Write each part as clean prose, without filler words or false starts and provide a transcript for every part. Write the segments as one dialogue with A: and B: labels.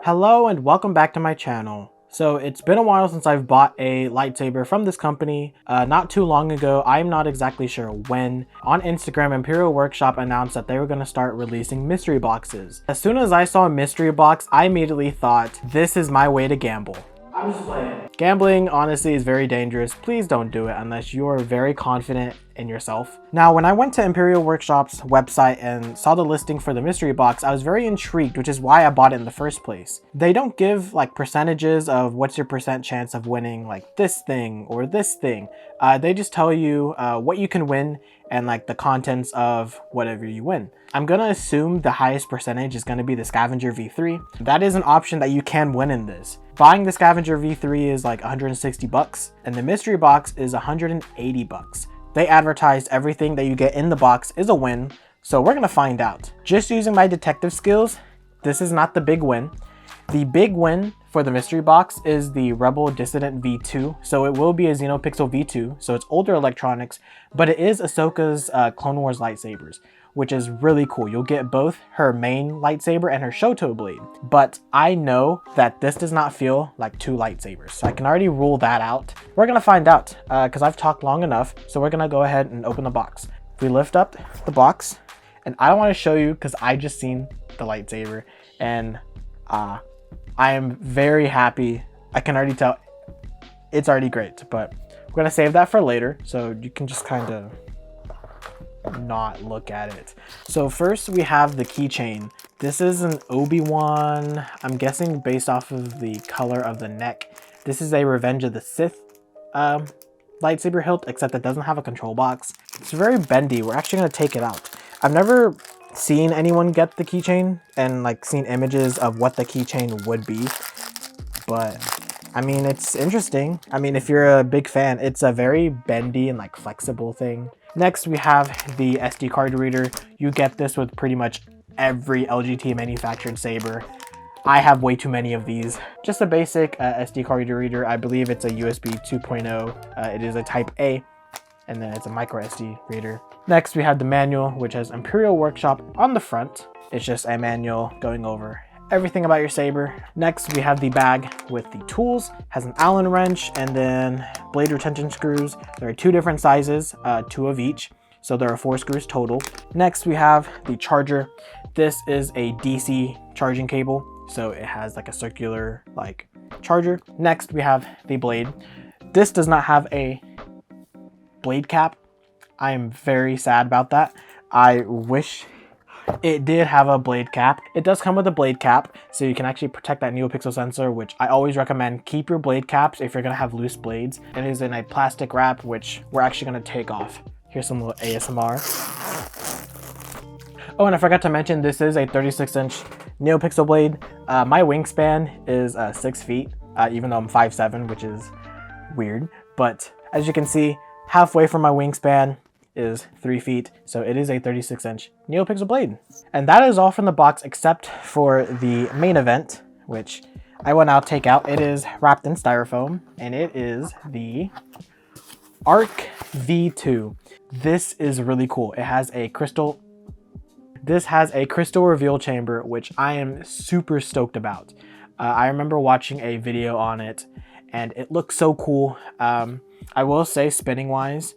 A: Hello and welcome back to my channel. So it's been a while since I've bought a lightsaber from this company. Not too long ago, I'm not exactly sure when, on Instagram, Imperial Workshop announced that they were going to start releasing mystery boxes. As soon as I saw a mystery box, I immediately thought, this is my way to gamble. I'm just playing. Gambling, honestly, is very dangerous. Please don't do it unless you're very confident in yourself. Now, when I went to Imperial Workshop's website and saw the listing for the mystery box, I was very intrigued, which is why I bought it in the first place. They don't give like percentages of what's your percent chance of winning like this thing or this thing. They just tell you what you can win and like the contents of whatever you win. I'm gonna assume the highest percentage is gonna be the Scavenger V3. That is an option that you can win in this. Buying the Scavenger V3 is like 160 bucks and the mystery box is 180 bucks. They advertised everything that you get in the box is a win, so we're gonna find out. Just using my detective skills, this is not the big win. The big win for the mystery box is the Rebel Dissident V2, so it will be a Xenopixel V2, so it's older electronics, but it is Ahsoka's Clone Wars lightsabers, which is really cool. You'll get both her main lightsaber and her Shoto blade, but I know that this does not feel like two lightsabers, so I can already rule that out. We're gonna find out, because I've talked long enough, so we're gonna go ahead and open the box. We lift up the box, and I don't want to show you because I just seen the lightsaber, and I am very happy. I can already tell it's already great, but we're gonna save that for later, so you can just kind of not look at it. So first we have the keychain. This is an Obi-Wan, I'm guessing based off of the color of the neck. This is a Revenge of the Sith lightsaber hilt, except it doesn't have a control box. It's very bendy. We're actually gonna take it out. I've never seen anyone get the keychain and like seen images of what the keychain would be, but I mean, it's interesting. I mean, if you're a big fan, it's a very bendy and like flexible thing. Next, we have the SD card reader. You get this with pretty much every LGT manufactured saber. I have way too many of these. Just a basic SD card reader. I believe it's a USB 2.0. It is a Type A, and then it's a micro SD reader. Next, we have the manual, which has Imperial Workshop on the front. It's just a manual going over everything about your saber. Next, we have the bag with the tools. Has an Allen wrench and then blade retention screws. There are two different sizes, 2 of each. So there are 4 screws total. Next, we have the charger. This is a DC charging cable. So it has like a circular like charger. Next, we have the blade. This does not have a blade cap. I am very sad about that. I wish it did have a blade cap. It does come with a blade cap, so you can actually protect that NeoPixel sensor, which I always recommend. Keep your blade caps if you're gonna have loose blades. It is in a plastic wrap, which we're actually gonna take off. Here's some little ASMR. Oh, and I forgot to mention, this is a 36-inch NeoPixel blade. My wingspan is 6 feet, even though I'm 5'7", which is weird. But as you can see, halfway from my wingspan is 3 feet, so it is a 36-inch NeoPixel blade. And that is all from the box except for the main event, which I will now take out. It is wrapped in styrofoam, and it is the ARC V2. This is really cool. It has a crystal. This has a crystal reveal chamber, which I am super stoked about. I remember watching a video on it, and it looks so cool. I will say, spinning wise,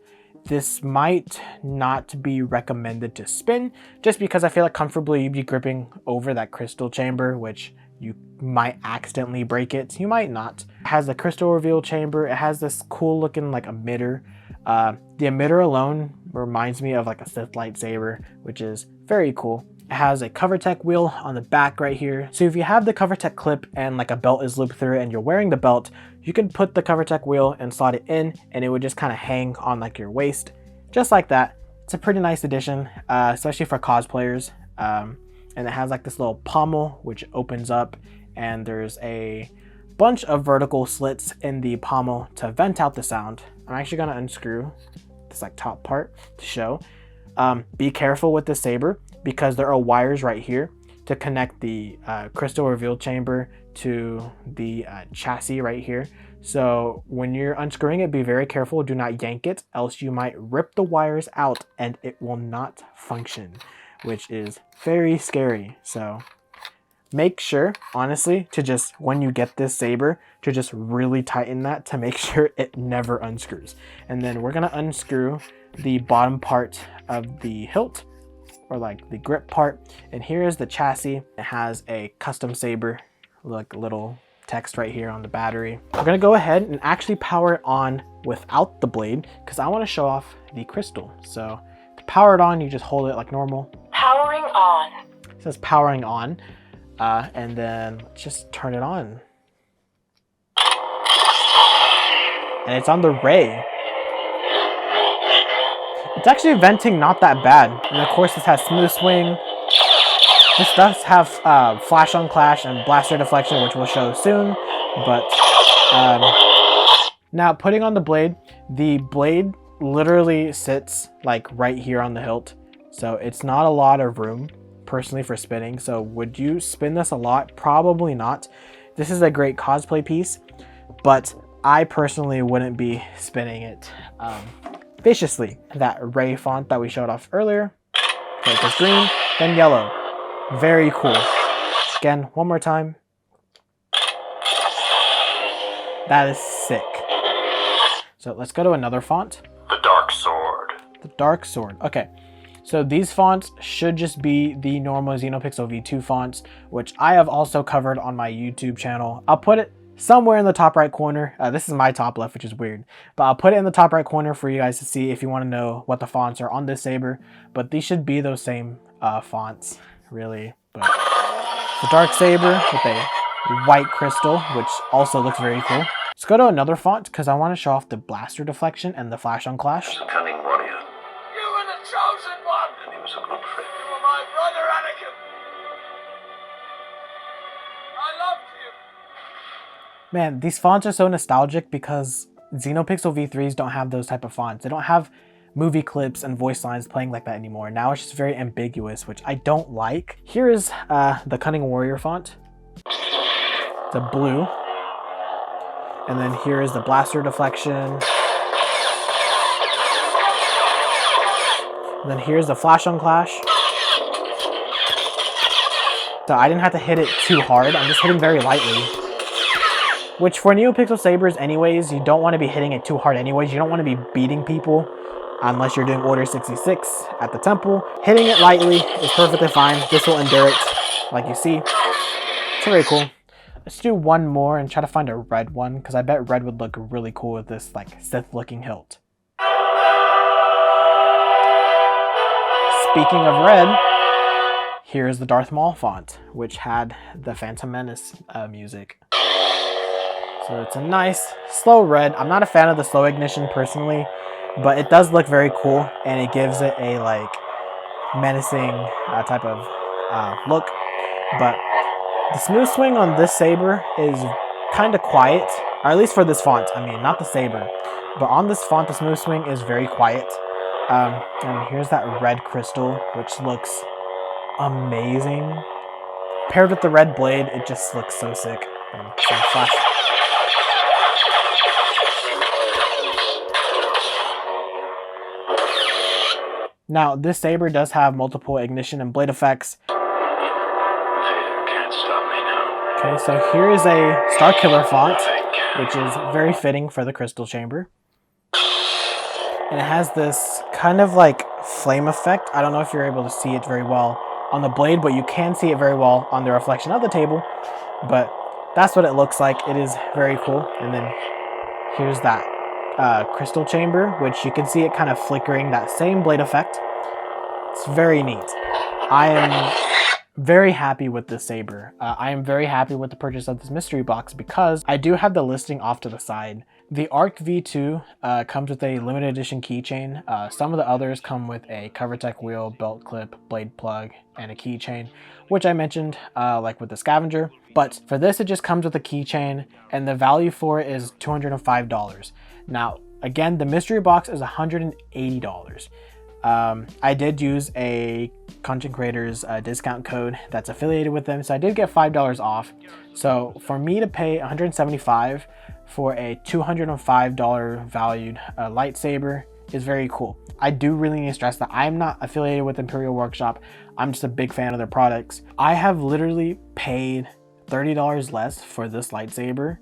A: this might not be recommended to spin, just because I feel like comfortably you'd be gripping over that crystal chamber, which you might accidentally break it. You might not. It has the crystal reveal chamber. It has this cool looking like emitter. The emitter alone reminds me of like a Sith lightsaber, which is very cool. It has a CoverTech wheel on the back right here. So if you have the CoverTech clip and like a belt is looped through it and you're wearing the belt, you can put the CoverTech wheel and slot it in, and it would just kind of hang on like your waist. Just like that. It's a pretty nice addition, especially for cosplayers. And it has like this little pommel which opens up, and there's a bunch of vertical slits in the pommel to vent out the sound. I'm actually gonna unscrew this like top part to show. Be careful with the saber, because there are wires right here to connect the crystal reveal chamber to the chassis right here. So when you're unscrewing it, be very careful. Do not yank it, else you might rip the wires out and it will not function, which is very scary. So make sure, honestly, to just, when you get this saber, to just really tighten that to make sure it never unscrews. And then we're gonna unscrew the bottom part of the hilt, or like the grip part. And here is the chassis. It has a custom saber, like little text right here on the battery. We're gonna go ahead and actually power it on without the blade because I want to show off the crystal. So to power it on, you just hold it like normal.
B: Powering on.
A: It says powering on. And then let's just turn it on. And it's on the ray. It's actually venting not that bad. And of course this has smooth swing. This does have flash on clash and blaster deflection, which we'll show soon. But now putting on the blade literally sits like right here on the hilt. So it's not a lot of room personally for spinning. So would you spin this a lot? Probably not. This is a great cosplay piece, but I personally wouldn't be spinning it viciously. That Ray font that we showed off earlier, okay, it goes green, then yellow. Very cool. Again, one more time. That is sick. So let's go to another font.
C: The Dark Sword.
A: The Dark Sword. Okay. So these fonts should just be the normal Xenopixel V2 fonts, which I have also covered on my YouTube channel. I'll put it somewhere in the top right corner. This is my top left, which is weird, but I'll put it in the top right corner for you guys to see if you want to know what the fonts are on this saber. But these should be those same fonts, really. But the dark saber with a white crystal, which also looks very cool. Let's go to another font because I want to show off the blaster deflection and the flash on clash.
C: A cunning warrior.
B: You were the chosen one.
C: And he was a good friend.
B: You were my brother, Anakin. I loved you.
A: Man, these fonts are so nostalgic because Xenopixel V3s don't have those type of fonts. They don't have movie clips and voice lines playing like that anymore. Now it's just very ambiguous, which I don't like. Here is the Cunning Warrior font. It's a blue. And then here is the blaster deflection. And then here's the flash on clash. So I didn't have to hit it too hard. I'm just hitting very lightly. Which for NeoPixel Sabers anyways, you don't want to be hitting it too hard anyways. You don't want to be beating people unless you're doing Order 66 at the temple. Hitting it lightly is perfectly fine. This will endure it, like you see. It's very cool. Let's do one more and try to find a red one, because I bet red would look really cool with this like Sith looking hilt. Speaking of red, here's the Darth Maul font, which had the Phantom Menace music. So it's a nice slow red. I'm not a fan of the slow ignition personally, but it does look very cool and it gives it a like menacing type of look. But the smooth swing on this saber is kind of quiet, or at least for this font. I mean, not the saber, but on this font, the smooth swing is very quiet. And here's that red crystal, which looks amazing. Paired with the red blade, it just looks so sick. And some flash. Now, this saber does have multiple ignition and blade effects.
C: Can't stop me now.
A: Okay, so here is a Starkiller font, which is very fitting for the crystal chamber. And it has this kind of like flame effect. I don't know if you're able to see it very well on the blade, but you can see it very well on the reflection of the table. But that's what it looks like. It is very cool. And then here's that crystal chamber, which you can see it kind of flickering, that same blade effect. It's very neat. I am very happy with this saber. I am very happy with the purchase of this mystery box because I do have the listing off to the side. The Arc V2 comes with a limited edition keychain. Some of the others come with a CoverTech wheel, belt clip, blade plug, and a keychain, which I mentioned like with the scavenger. But for this, it just comes with a keychain and the value for it is $205. Now, again, the mystery box is $180. I did use a Content Creators discount code that's affiliated with them, so I did get $5 off. So for me to pay $175 for a $205 valued lightsaber is very cool. I do really need to stress that I'm not affiliated with Imperial Workshop. I'm just a big fan of their products. I have literally paid $30 less for this lightsaber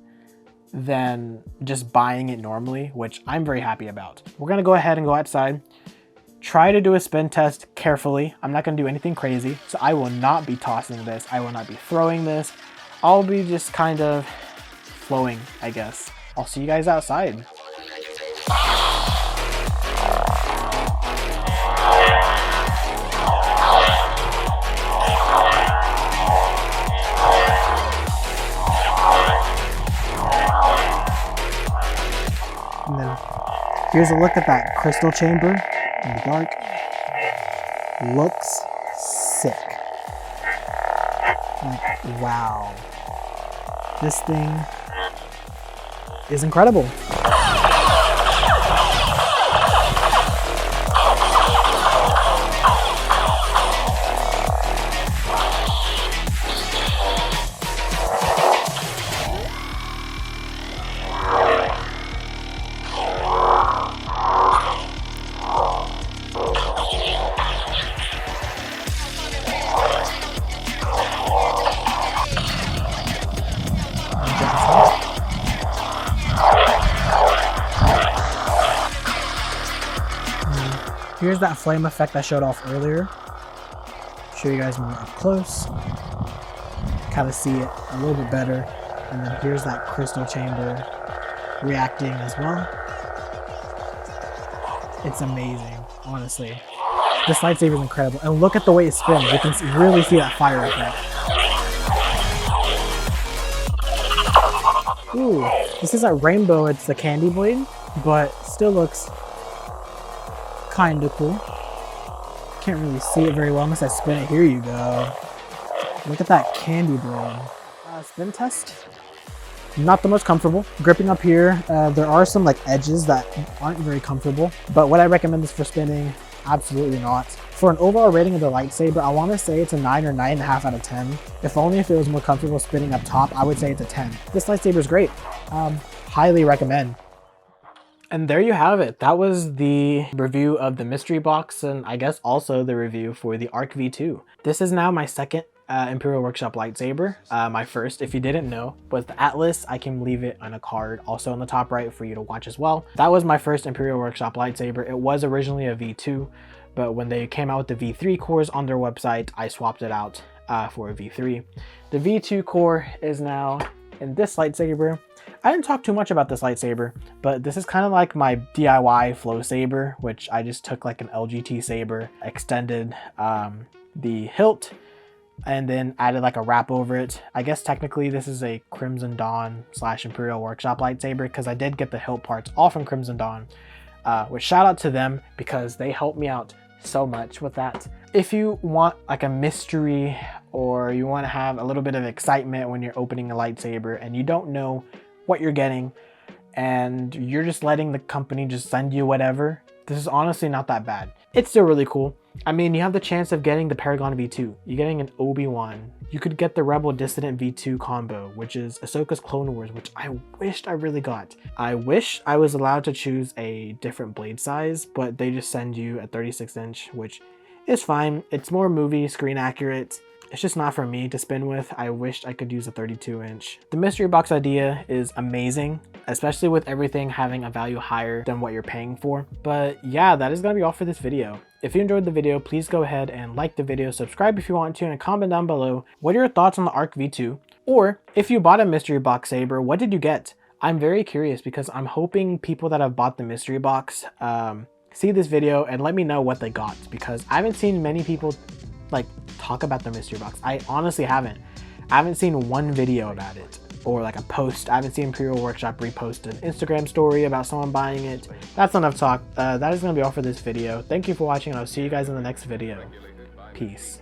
A: than just buying it normally, which I'm very happy about. We're gonna go ahead and go outside, try to do a spin test carefully. I'm not gonna do anything crazy, so I will not be tossing this. I will not be throwing this. I'll be just kind of flowing, I guess. I'll see you guys outside. And then here's a look at that crystal chamber in the dark. Looks sick. Like, wow. This thing is incredible. Here's that flame effect I showed off earlier. Show you guys more up close. Kind of see it a little bit better. And then here's that crystal chamber reacting as well. It's amazing, honestly. This lightsaber is incredible. And look at the way it spins. You can really see that fire effect. Ooh, this is a rainbow. It's the candy blade, but still looks kind of cool. Can't really see it very well unless I spin it. Here you go. Look at that candy blade. Spin test. Not the most comfortable. Gripping up here, there are some like edges that aren't very comfortable, but would I recommend this for spinning? Absolutely not. For an overall rating of the lightsaber, I want to say it's a 9 or 9.5 out of 10. If only if it was more comfortable spinning up top, I would say it's a 10. This lightsaber is great. Highly recommend. And there you have it. That was the review of the mystery box, and I guess also the review for the ARC V2. This is now my second Imperial Workshop lightsaber. My first, if you didn't know, was the Atlas. I can leave it on a card also on the top right for you to watch as well. That was my first Imperial Workshop lightsaber. It was originally a V2, but when they came out with the V3 cores on their website, I swapped it out for a V3. The V2 core is now in this lightsaber. I didn't talk too much about this lightsaber, but this is kind of like my DIY flow saber, which I just took like an LGT saber, extended the hilt, and then added like a wrap over it. I guess technically this is a Crimson Dawn / Imperial Workshop lightsaber because I did get the hilt parts all from Crimson Dawn, which shout out to them because they helped me out so much with that. If you want like a mystery or you want to have a little bit of excitement when you're opening a lightsaber and you don't know what you're getting and you're just letting the company just send you whatever, this is honestly not that bad. It's still really cool. I mean, you have the chance of getting the Paragon V2. You're getting an Obi-Wan. You could get the Rebel Dissident V2 combo, which is Ahsoka's Clone Wars, which I wished I really got. I wish I was allowed to choose a different blade size, but they just send you a 36-inch, which is fine. It's more movie screen accurate. It's just not for me to spin with. I wished I could use a 32-inch. The mystery box idea is amazing, especially with everything having a value higher than what you're paying for. But yeah, that is gonna be all for this video. If you enjoyed the video, please go ahead and like the video, subscribe if you want to, and comment down below what are your thoughts on the ARC V2, or if you bought a mystery box saber, what did you get? I'm very curious because I'm hoping people that have bought the mystery box see this video and let me know what they got, because I haven't seen many people like talk about the mystery box. I honestly haven't. I haven't seen one video about it or like a post. I haven't seen Imperial Workshop repost an Instagram story about someone buying it. That's enough talk. That is going to be all for this video. Thank you for watching, and I'll see you guys in the next video. Peace.